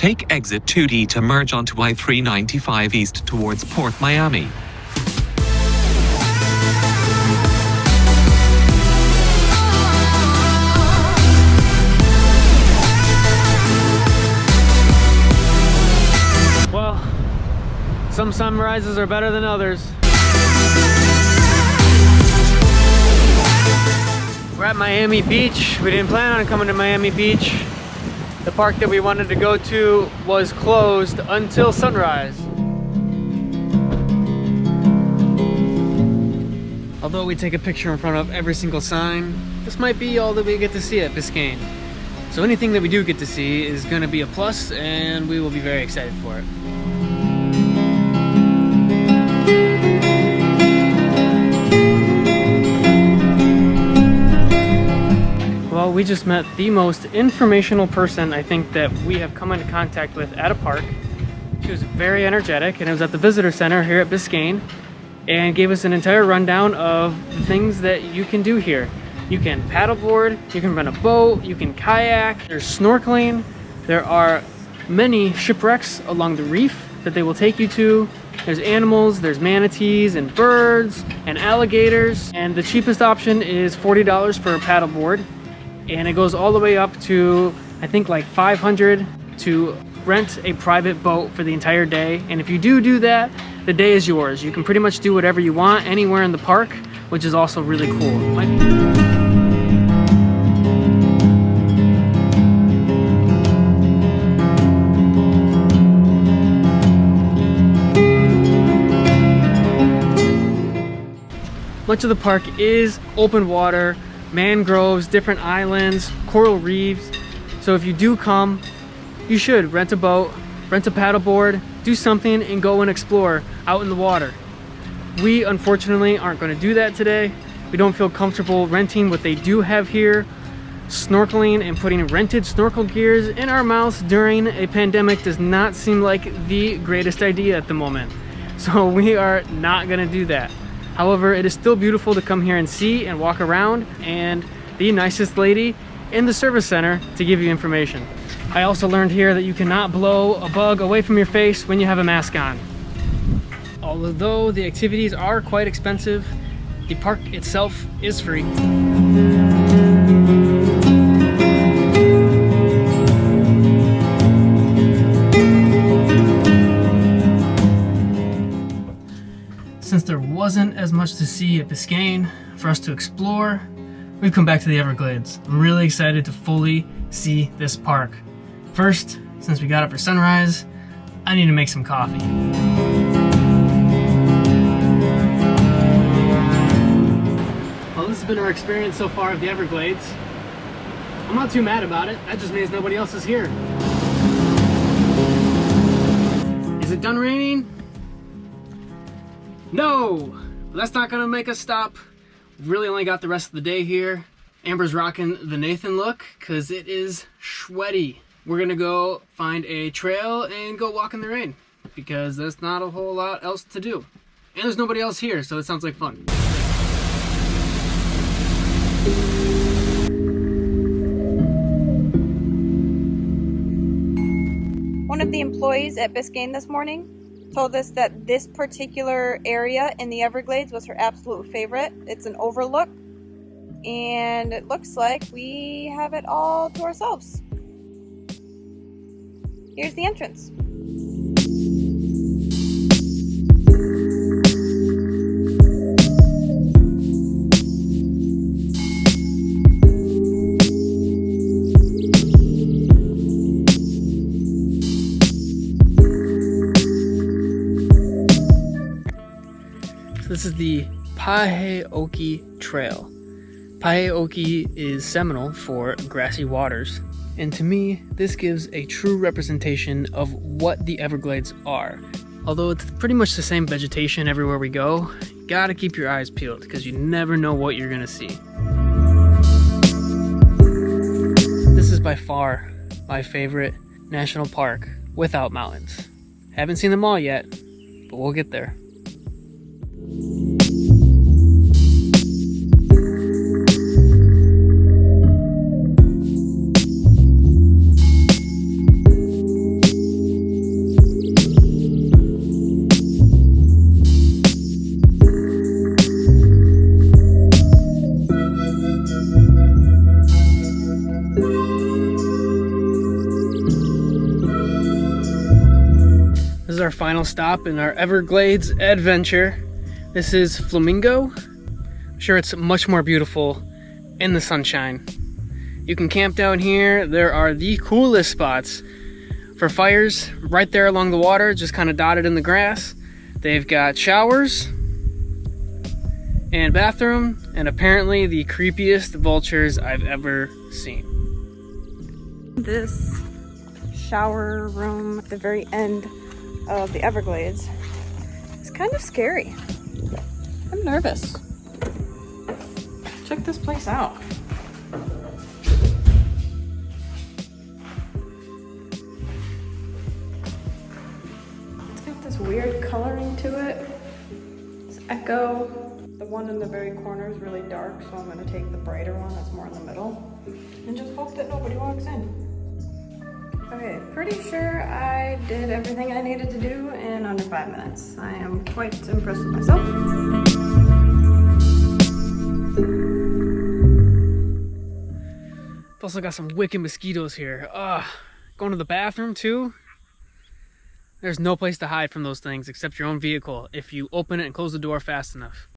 Take exit 2D to merge onto I-395 east towards Port Miami. Well, some sunrises are better than others. We're at Miami Beach. We didn't plan on coming to Miami Beach. The park that we wanted to go to was closed until sunrise. Although we take a picture in front of every single sign, this might be all that we get to see at Biscayne. So anything that we do get to see is going to be a plus, and we will be very excited for it. Well, we just met the most informational person I think that we have come into contact with at a park. She was very energetic, and it was at the visitor center here at Biscayne, and gave us an entire rundown of the things that you can do here. You can paddleboard, you can rent a boat, you can kayak, there's snorkeling, there are many shipwrecks along the reef that they will take you to. There's animals, there's manatees and birds and alligators, and the cheapest option is $40 for a paddleboard. And it goes all the way up to, I think, like $500 to rent a private boat for the entire day. And if you do that, the day is yours. You can pretty much do whatever you want anywhere in the park, which is also really cool. Much of the park is open water, mangroves, different islands, coral reefs. So if you do come, you should rent a boat, rent a paddleboard, do something and go and explore out in the water. We unfortunately aren't going to do that today. We don't feel comfortable renting what they do have here. Snorkeling and putting rented snorkel gears in our mouths during a pandemic does not seem like the greatest idea at the moment. So we are not going to do that. However, it is still beautiful to come here and see and walk around, and the nicest lady in the service center to give you information. I also learned here that you cannot blow a bug away from your face when you have a mask on. Although the activities are quite expensive, the park itself is free. Since there wasn't as much to see at Biscayne for us to explore, we've come back to the Everglades. I'm really excited to fully see this park. First, since we got up for sunrise, I need to make some coffee. Well, this has been our experience so far of the Everglades. I'm not too mad about it. That just means nobody else is here. Is it done raining? No! That's not gonna make us stop. We've really only got the rest of the day here. Amber's rocking the Nathan look because it is sweaty. We're gonna go find a trail and go walk in the rain because there's not a whole lot else to do. And there's nobody else here, so it sounds like fun. One of the employees at Biscayne this morning told us that this particular area in the Everglades was her absolute favorite. It's an overlook, and it looks like we have it all to ourselves. Here's the entrance. This is the Pa-Hay-Okee Trail. Pa-hay-okee is Seminole for grassy waters, and to me, this gives a true representation of what the Everglades are. Although it's pretty much the same vegetation everywhere we go, you gotta keep your eyes peeled because you never know what you're gonna see. This is by far my favorite national park without mountains. Haven't seen them all yet, but we'll get there. is our final stop in our Everglades adventure. This is Flamingo. I'm sure it's much more beautiful in the sunshine. You can camp down here. There are the coolest spots for fires right there along the water, just kind of dotted in the grass. They've got showers and bathroom, and apparently the creepiest vultures I've ever seen. This shower room at the very end of the Everglades is kind of scary. I'm nervous. Check this place out. It's got this weird coloring to it. It's echo. The one in the very corner is really dark, so I'm going to take the brighter one that's more in the middle and just hope that nobody walks in. Okay, pretty sure I did everything I needed to do in under 5 minutes. I am quite impressed with myself. It's also got some wicked mosquitoes here. Going to the bathroom too. There's no place to hide from those things except your own vehicle if you open it and close the door fast enough.